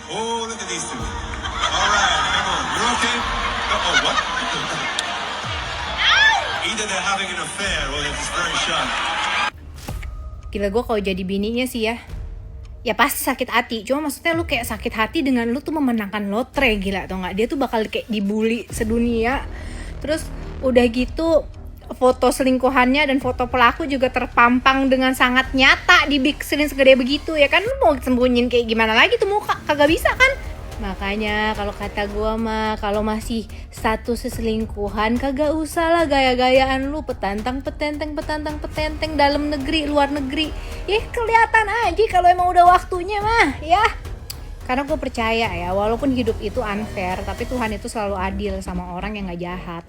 Oh, look at these two. All right, come on. You're okay? Oh, what? Either they're having an affair or they're just very shy. Gila, gue kalau jadi bininya sih ya pasti sakit hati. Cuma maksudnya lu kayak sakit hati dengan lu tuh memenangkan lotre, gila atau nggak? Dia tuh bakal kayak dibully sedunia. Terus udah gitu foto selingkuhannya dan foto pelaku juga terpampang dengan sangat nyata di big screen segede begitu ya kan. Lu mau sembunyiin kayak gimana lagi tuh muka? Kagak bisa kan? Makanya kalau kata gua mah, kalau masih status selingkuhan kagak usah lah gaya-gayaan lu petantang petenteng dalam negeri luar negeri. Ya kelihatan aja kalau emang udah waktunya mah ya. Karena gue percaya ya, walaupun hidup itu unfair, tapi Tuhan itu selalu adil sama orang yang gak jahat.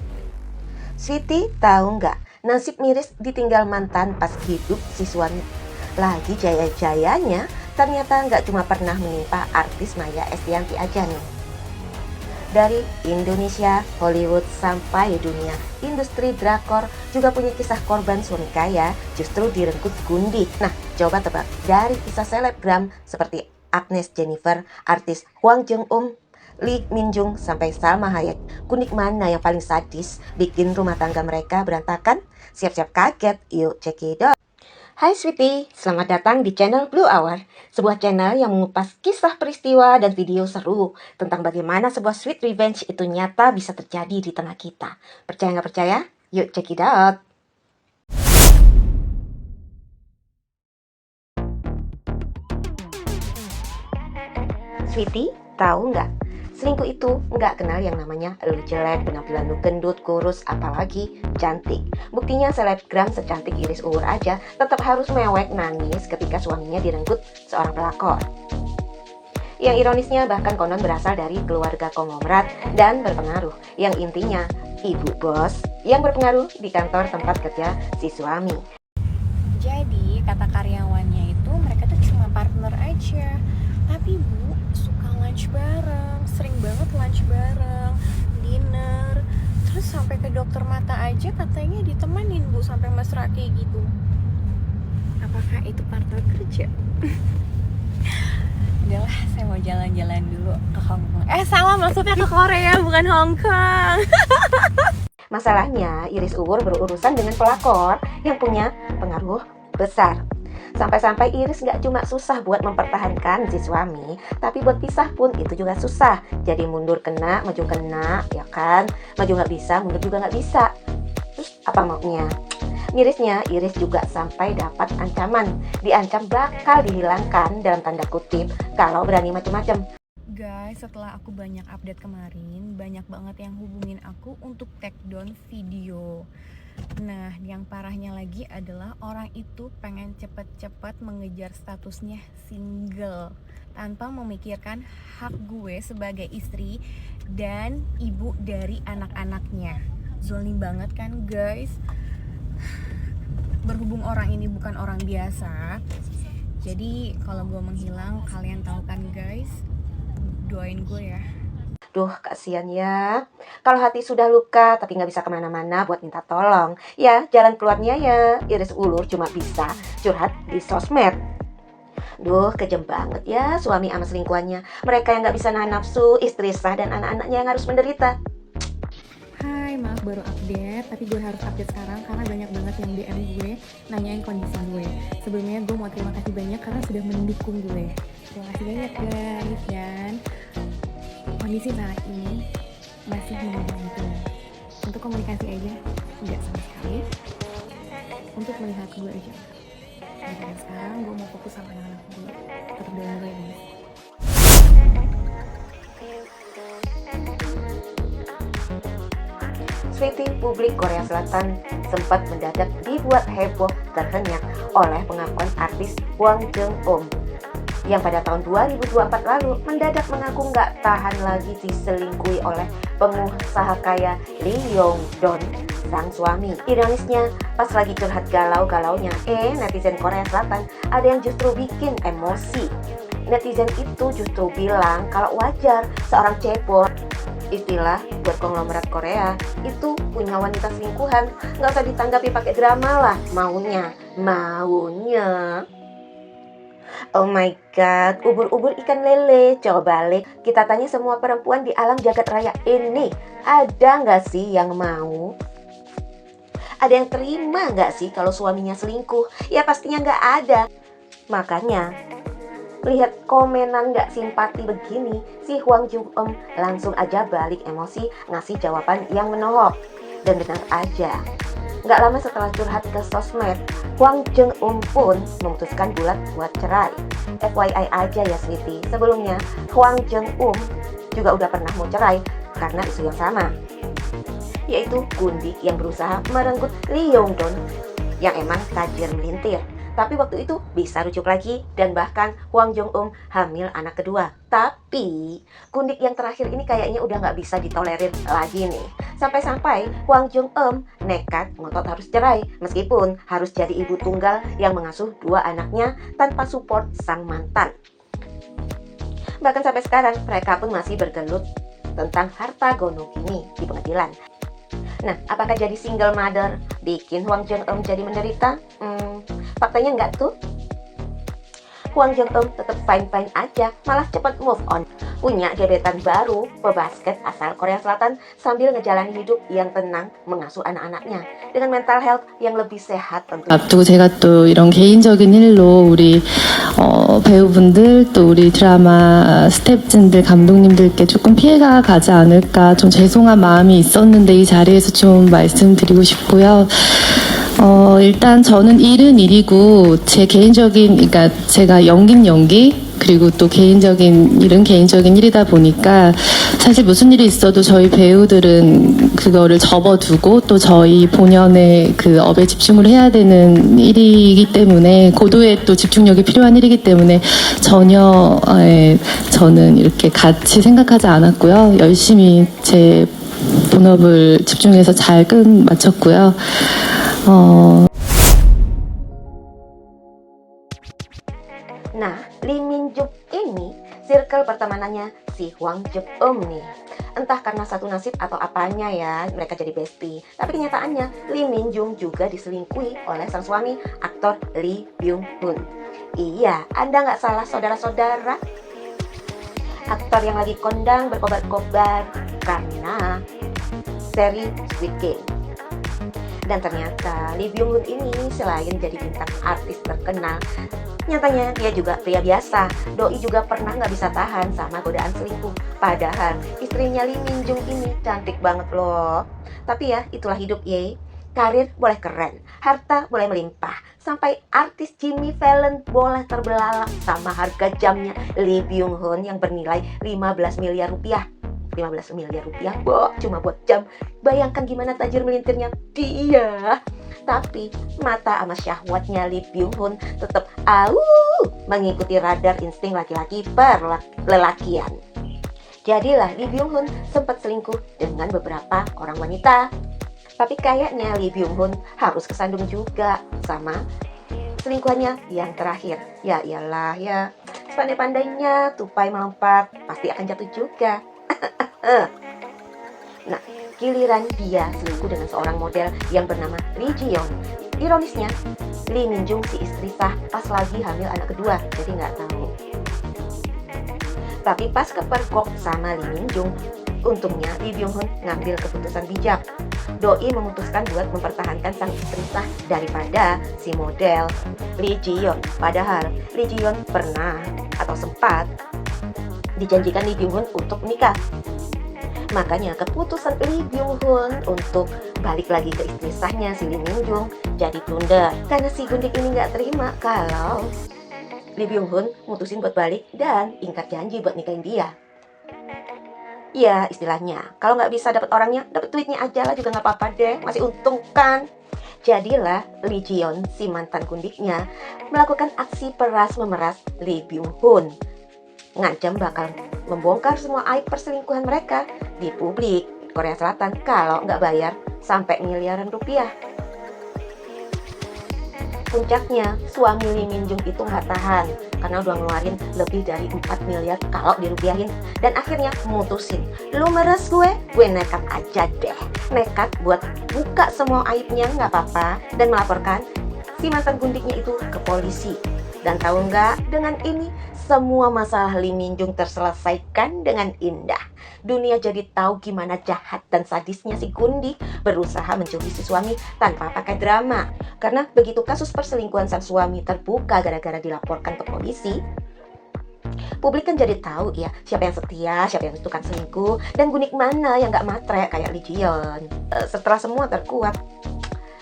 Sweety tahu nggak, nasib miris ditinggal mantan pas hidup si suami. Lagi jaya-jayanya, ternyata nggak cuma pernah menimpa artis Maya Estianty aja nih. Dari Indonesia, Hollywood, sampai dunia, industri drakor juga punya kisah korban suami kaya justru direnggut gundi. Nah, coba tebak, dari kisah selebgram seperti Agnes Jennifer, artis Hwang Jung-eum, Lee Min-jung, sampai Salma Hayek, kunik mana yang paling sadis bikin rumah tangga mereka berantakan? Siap-siap kaget, yuk check it out. Hai Sweety, selamat datang di channel Blue Hour, sebuah channel yang mengupas kisah peristiwa dan video seru tentang bagaimana sebuah sweet revenge itu nyata bisa terjadi di tengah kita. Percaya nggak percaya? Yuk check it out. Sweety, tahu nggak? Selingkuh itu nggak kenal yang namanya lu jelek, penampilan lu gendut, kurus, apalagi cantik. Buktinya selebgram secantik Iris Uwur aja tetap harus mewek nangis ketika suaminya direnggut seorang pelakor. Yang ironisnya bahkan konon berasal dari keluarga konglomerat dan berpengaruh. Yang intinya ibu bos yang berpengaruh di kantor tempat kerja si suami. Jadi kata karyawannya itu mereka tuh cuma partner aja. Tapi Bu, suka lunch bareng, sering banget lunch bareng, dinner. Terus sampai ke dokter mata aja katanya ditemenin Bu sampai mesra kayak gitu. Apakah itu partner kerja? Udahlah, saya mau jalan-jalan dulu ke Hong Kong. Salah, maksudnya ke Korea bukan Hong Kong. Masalahnya Iris Uwur berurusan dengan pelakor yang punya pengaruh besar. Sampai-sampai Iris nggak cuma susah buat mempertahankan si suami, tapi buat pisah pun itu juga susah. Jadi mundur kena, maju kena, ya kan? Maju nggak bisa, mundur juga nggak bisa. Terus apa maunya? Mirisnya, Iris juga sampai dapat ancaman. Diancam bakal dihilangkan dalam tanda kutip kalau berani macam-macam. Guys, setelah aku banyak update kemarin, banyak banget yang hubungin aku untuk take down video. Nah, yang parahnya lagi adalah orang itu pengen cepet-cepet mengejar statusnya single tanpa memikirkan hak gue sebagai istri dan ibu dari anak-anaknya. Zolim banget kan guys? Berhubung orang ini bukan orang biasa, jadi kalau gue menghilang, kalian tahu kan guys, doain gue ya. Duh, kasihan ya. Kalau hati sudah luka tapi nggak bisa kemana-mana buat minta tolong, ya jalan keluarnya ya Iris Uwur cuma bisa curhat di sosmed. Duh, kejem banget ya suami sama selingkuhannya. Mereka yang nggak bisa nahan nafsu, istri sah dan anak-anaknya yang harus menderita. Hai, maaf baru update, tapi gue harus update sekarang karena banyak banget yang DM gue nanyain kondisi gue. Sebelumnya gue mau terima kasih banyak karena sudah mendukung gue. Terima kasih banyak guys, dan kondisi saat ini masih membantu. Untuk komunikasi aja enggak sama sekali. Untuk melihat gue aja. Dan sekarang gue mau fokus sama anak-anak gue. Tetap doain gue ya guys. Sweety, publik Korea Selatan sempat mendadak dibuat heboh terhenyak oleh pengakuan artis Hwang Jung-eum yang pada tahun 2024 lalu mendadak mengaku nggak tahan lagi diselingkuhi oleh pengusaha kaya Lee Yong-don, sang suami. Ironisnya, pas lagi curhat galau-galaunya, netizen Korea Selatan ada yang justru bikin emosi. Netizen itu justru bilang kalau wajar seorang cebol, istilah buat konglomerat Korea, itu punya wanita selingkuhan. Nggak usah ditanggapi pakai drama lah, maunya. Oh my god, ubur-ubur ikan lele. Coba Le, kita tanya semua perempuan di alam jagat raya ini, ada nggak sih yang mau? Ada yang terima nggak sih kalau suaminya selingkuh? Ya pastinya nggak ada. Makanya, lihat komenan nggak simpati begini, si Hwang Jung-eum langsung aja balik emosi ngasih jawaban yang menohok. Dan benar aja, nggak lama setelah curhat ke sosmed, Hwang Jung-eum pun memutuskan bulat buat cerai. FYI aja ya sweetie, sebelumnya Hwang Jung-eum juga udah pernah mau cerai karena isu yang sama, yaitu Gundik yang berusaha merenggut Lee Yong-dong yang emang tajir melintir. Tapi waktu itu bisa rujuk lagi dan bahkan Hwang Jung-eum hamil anak kedua. Tapi Gundik yang terakhir ini kayaknya udah nggak bisa ditolerir lagi nih. Sampai-sampai Hwang Jung-eum nekat ngotot harus cerai meskipun harus jadi ibu tunggal yang mengasuh dua anaknya tanpa support sang mantan. Bahkan sampai sekarang mereka pun masih bergelut tentang harta gono gini di pengadilan. Nah, apakah jadi single mother bikin Hwang Jung-eum jadi menderita? Faktanya enggak tuh. Hwang Jung-eum tetap fine-fine aja, malah cepat move on. Punya gebetan baru, pebasket asal Korea Selatan sambil ngejalani hidup yang tenang mengasuh anak-anaknya dengan mental health yang lebih sehat tentunya. 앞두고 제가 또 이런 개인적인 일로 우리 배우분들 또 우리 드라마 스태프진들 감독님들께 조금 피해가 가지 않을까 좀 죄송한 마음이 있었는데 이 자리에서 좀 말씀드리고 싶고요. 일단 저는 일은 일이고 제 개인적인 그러니까 제가 연기는 연기 그리고 또 개인적인 일은 개인적인 일이다 보니까 사실 무슨 일이 있어도 저희 배우들은 그거를 접어두고 또 저희 본연의 그 업에 집중을 해야 되는 일이기 때문에 고도의 또 집중력이 필요한 일이기 때문에 전혀 저는 이렇게 같이 생각하지 않았고요. 열심히 제 본업을 집중해서 잘 끝마쳤고요. Nah, Lee Min-jung ini circle pertemanannya si Hwang Jung-eum nih. Entah karena satu nasib atau apanya ya, mereka jadi bestie. Tapi kenyataannya Lee Min-jung juga diselingkuhi oleh sang suami, aktor Lee Byung-hun. Iya, Anda nggak salah saudara-saudara. Aktor yang lagi kondang berkobar-kobar karena seri Squid Game. Dan ternyata Lee Byung-hun ini selain jadi bintang artis terkenal, nyatanya dia juga pria biasa. Doi juga pernah nggak bisa tahan sama godaan selingkuh. Padahal istrinya Lee Min-jung ini cantik banget loh. Tapi ya itulah hidup ye. Karir boleh keren, harta boleh melimpah, sampai artis Jimmy Fallon boleh terbelalak sama harga jamnya Lee Byung-hun yang bernilai 15 miliar rupiah. 15 miliar rupiah, cuma buat jam. Bayangkan gimana tajir melintirnya dia. Tapi mata sama syahwatnya Lee Byung-hun tetap mengikuti radar insting laki-laki perlelakian. Jadilah Lee Byung-hun sempat selingkuh dengan beberapa orang wanita. Tapi kayaknya Lee Byung-hun harus kesandung juga sama selingkuhannya yang terakhir. Ya iyalah ya, sepandai-pandainya tupai melompat pasti akan jatuh juga. Nah, giliran dia selingkuh dengan seorang model yang bernama Lee Ji-young. Ironisnya, Lee Min-jung si istri sah pas lagi hamil anak kedua, jadi nggak tahu. Tapi pas kepergok sama Lee Min-jung, untungnya Lee Byung-hun ngambil keputusan bijak. Doi memutuskan buat mempertahankan sang istri sah daripada si model Lee Ji-young. Padahal Lee Ji-young pernah atau sempat dijanjikan Lee Byung-hun untuk menikah. Makanya keputusan Lee Byung-hun untuk balik lagi ke istri sahnya si Lee Min-jung jadi blunder. Karena si Gundik ini nggak terima kalau Lee Byung-hun mutusin buat balik dan ingkar janji buat nikahin dia. Ya istilahnya, kalau nggak bisa dapat orangnya, dapat duitnya aja lah juga nggak apa-apa deh, masih untung kan. Jadilah Lee Ji-young, si mantan Gundiknya, melakukan aksi peras memeras Lee Byung-hun. Ngancam bakal membongkar semua aib perselingkuhan mereka di publik Korea Selatan kalau nggak bayar sampai miliaran rupiah. Puncaknya, suami Lee Min-jung itu nggak tahan karena udah ngeluarin lebih dari 4 miliar kalau dirupiahin, dan akhirnya mutusin, lu meres gue nekat aja deh. Nekat buat buka semua aibnya nggak apa-apa dan melaporkan si mantan gundiknya itu ke polisi. Dan tahu nggak, dengan ini semua masalah Lee Min Jung terselesaikan dengan indah. Dunia jadi tahu gimana jahat dan sadisnya si Gundik berusaha mencuri si suami tanpa pakai drama. Karena begitu kasus perselingkuhan sang suami terbuka gara-gara dilaporkan ke polisi, publik kan jadi tahu ya siapa yang setia, siapa yang tukang selingkuh, dan Gundik mana yang nggak matre kayak Lee Ji-yeon. Setelah semua terkuat,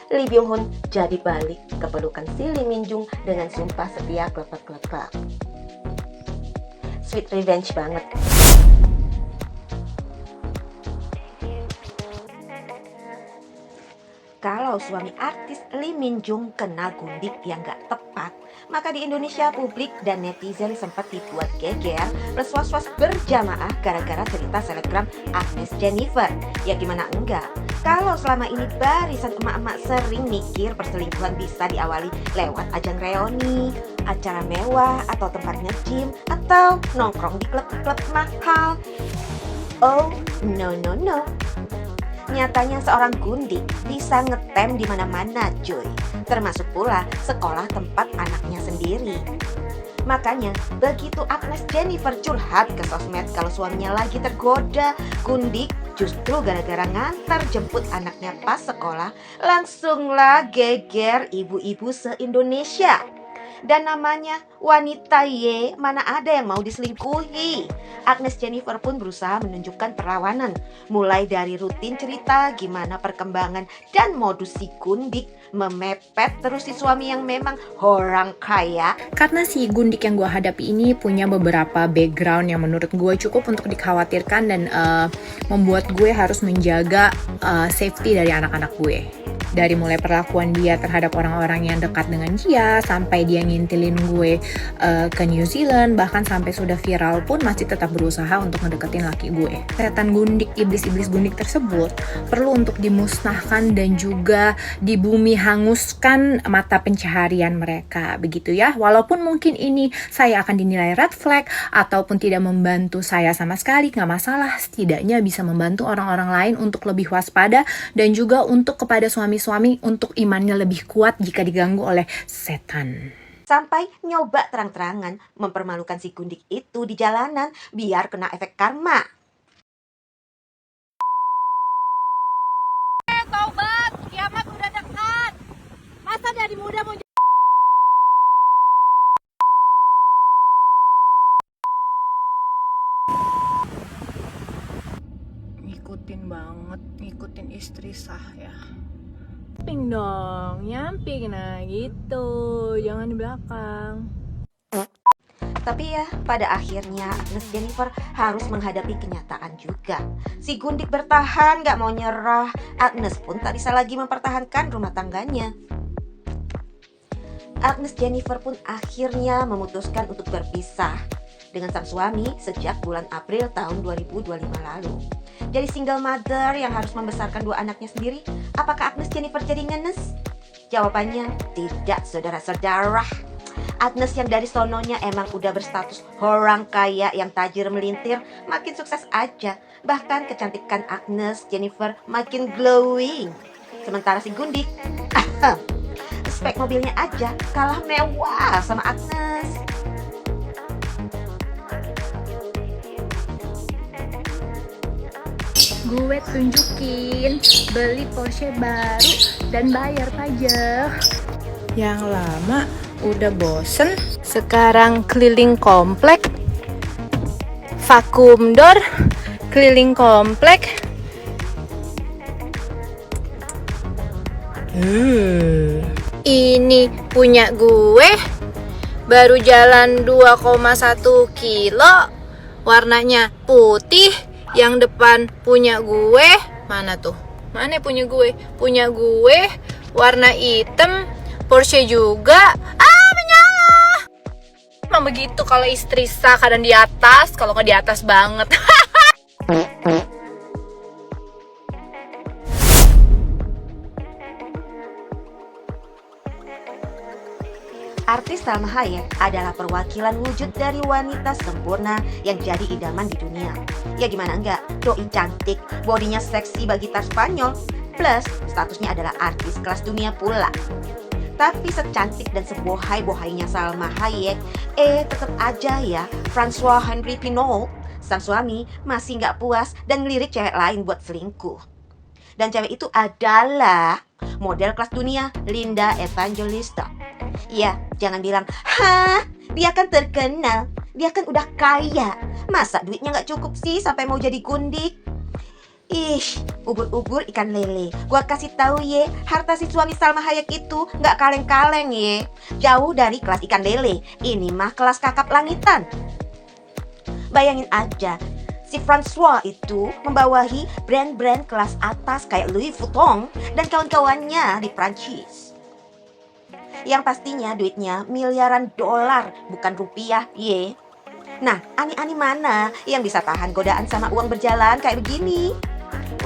Lee Byung-hun jadi balik ke pelukan si Lee Min Jung dengan sumpah setia klep-klep. Sweet revenge banget. Kalau suami artis Lee Min Jung kena Gundik yang gak tepat, maka di Indonesia publik dan netizen sempat dibuat geger plus was-was berjamaah gara-gara cerita selebgram Agnes Jennifer. Ya gimana enggak? Kalau selama ini barisan emak-emak sering mikir perselingkuhan bisa diawali lewat ajang reuni, acara mewah, atau tempat nge-gym, atau nongkrong di klub-klub mahal. Oh, no. Nyatanya seorang Gundik bisa ngetem di mana-mana, cuy. Termasuk pula sekolah tempat anaknya sendiri. Makanya begitu Agnes Jennifer curhat ke sosmed kalau suaminya lagi tergoda Gundik justru gara-gara ngantar jemput anaknya pas sekolah, langsunglah geger ibu-ibu se-Indonesia. Dan namanya wanita ye, mana ada yang mau diselingkuhi. Agnes Jennifer pun berusaha menunjukkan perlawanan, mulai dari rutin cerita gimana perkembangan dan modus si Gundik memepet terus si suami yang memang orang kaya. Karena si Gundik yang gue hadapi ini punya beberapa background yang menurut gue cukup untuk dikhawatirkan dan membuat gue harus menjaga safety dari anak-anak gue. Dari mulai perlakuan dia terhadap orang-orang yang dekat dengan dia, sampai dia ngintilin gue ke New Zealand, bahkan sampai sudah viral pun masih tetap berusaha untuk ngedeketin laki gue. Setan Gundik, iblis-iblis Gundik tersebut perlu untuk dimusnahkan dan juga di bumi hanguskan mata pencaharian mereka, begitu ya. Walaupun mungkin ini saya akan dinilai red flag ataupun tidak membantu saya sama sekali, nggak masalah. Setidaknya bisa membantu orang-orang lain untuk lebih waspada dan juga untuk kepada suami-suami untuk imannya lebih kuat jika diganggu oleh setan. Sampai nyoba terang-terangan mempermalukan si Gundik itu di jalanan biar kena efek karma. Taubat, kiamat udah dekat. Masa dari muda mau ngikutin istri sah ya. Nyamping dong, nyamping, nah gitu, jangan di belakang. Tapi ya, pada akhirnya Agnes Jennifer harus menghadapi kenyataan juga. Si Gundik bertahan, gak mau nyerah. Agnes pun tak bisa lagi mempertahankan rumah tangganya. Agnes Jennifer pun akhirnya memutuskan untuk berpisah dengan sang suami sejak bulan April tahun 2025 lalu. Jadi single mother yang harus membesarkan dua anaknya sendiri, apakah Agnes Jennifer jadi ngenes? Jawabannya tidak, saudara-saudara. Agnes yang dari sononya emang udah berstatus orang kaya yang tajir melintir, makin sukses aja. Bahkan kecantikan Agnes Jennifer makin glowing. Sementara si Gundik, spek mobilnya aja kalah mewah sama Agnes. Gue tunjukin beli Porsche baru dan bayar pajak. Yang lama udah bosen, sekarang keliling komplek, vakum door, keliling komplek. Ini punya gue, baru jalan 2,1 kilo, warnanya putih. Yang depan punya gue, mana tuh? Mana punya gue? Punya gue, warna hitam, Porsche juga. Menyala. Emang begitu kalau istri sah, kadang di atas, kalau nggak di atas banget. Artis Salma Hayek adalah perwakilan wujud dari wanita sempurna yang jadi idaman di dunia. Ya gimana enggak, doi cantik, bodinya seksi bagi gitar Spanyol, plus statusnya adalah artis kelas dunia pula. Tapi secantik dan sebohai-bohainya Salma Hayek, tetap aja ya François Henri Pinault, sang suami, masih nggak puas dan ngelirik cewek lain buat selingkuh. Dan cewek itu adalah model kelas dunia Linda Evangelista. Iya, jangan bilang, hah, dia kan terkenal, dia kan udah kaya, masa duitnya nggak cukup sih sampai mau jadi gundik? Ih, ubur-ubur ikan lele. Gua kasih tahu ye, harta si suami Salma Hayek itu nggak kaleng-kaleng ye. Jauh dari kelas ikan lele, ini mah kelas kakap langitan. Bayangin aja, si François itu membawahi brand-brand kelas atas kayak Louis Vuitton dan kawan-kawannya di Prancis. Yang pastinya duitnya miliaran dolar, bukan rupiah ye. Nah, ani-ani mana yang bisa tahan godaan sama uang berjalan kayak begini?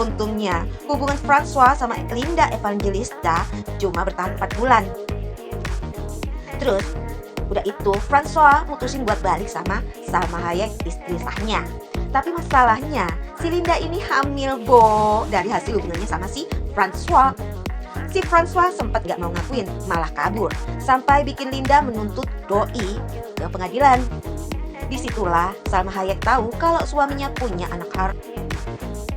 Untungnya, hubungan François sama Linda Evangelista cuma bertahan 4 bulan. Terus, udah itu François mutusin buat balik sama Salma Hayek, istri sahnya. Tapi masalahnya, si Linda ini hamil dari hasil hubungannya sama si François. Si François sempat gak mau ngakuin, malah kabur. Sampai bikin Linda menuntut doi ke pengadilan. Disitulah Salma Hayek tahu kalau suaminya punya anak haram.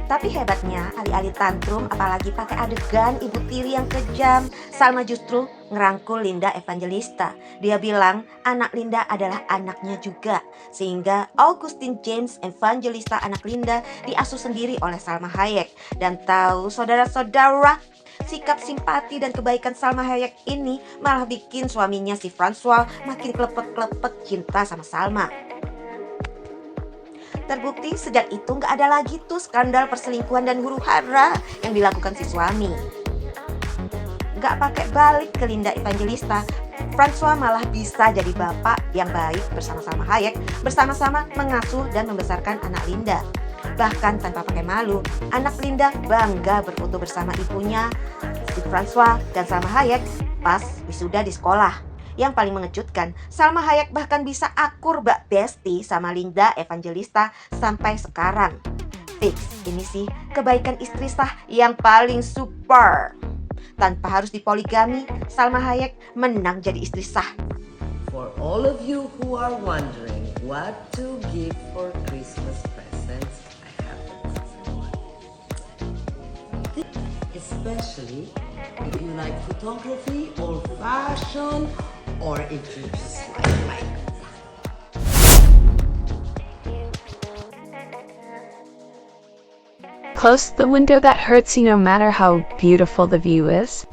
Tapi hebatnya, alih-alih tantrum apalagi pakai adegan ibu tiri yang kejam, Salma justru ngerangkul Linda Evangelista. Dia bilang anak Linda adalah anaknya juga. Sehingga Augustine James Evangelista, anak Linda, diasuh sendiri oleh Salma Hayek. Dan tahu saudara-saudara, sikap simpati dan kebaikan Salma Hayek ini malah bikin suaminya si François makin klepek-klepek cinta sama Salma. Terbukti sejak itu nggak ada lagi tuh skandal perselingkuhan dan huru-hara yang dilakukan si suami. Nggak pakai balik ke Linda Evangelista, François malah bisa jadi bapak yang baik bersama Salma Hayek, bersama-sama mengasuh dan membesarkan anak Linda. Bahkan tanpa pakai malu, anak Linda bangga berfoto bersama ibunya, si François dan Salma Hayek pas wisuda di sekolah. Yang paling mengejutkan, Salma Hayek bahkan bisa akur bak besti sama Linda Evangelista sampai sekarang. Fix, ini sih kebaikan istri sah yang paling super. Tanpa harus dipoligami, Salma Hayek menang jadi istri sah. For all of you who are wondering what to give for Christmas presents, I have the perfect one. Especially if you like photography or fashion, or if you just like Close the window that hurts you no matter how beautiful the view is.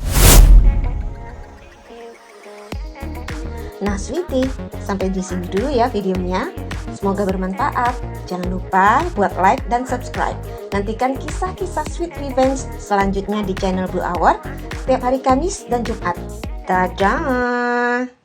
Nah sweetie, sampai di sini dulu ya videonya. Semoga bermanfaat. Jangan lupa buat like dan subscribe. Nantikan kisah-kisah Sweet Revenge selanjutnya di channel Blue Hour setiap hari Kamis dan Jumat. Dadah!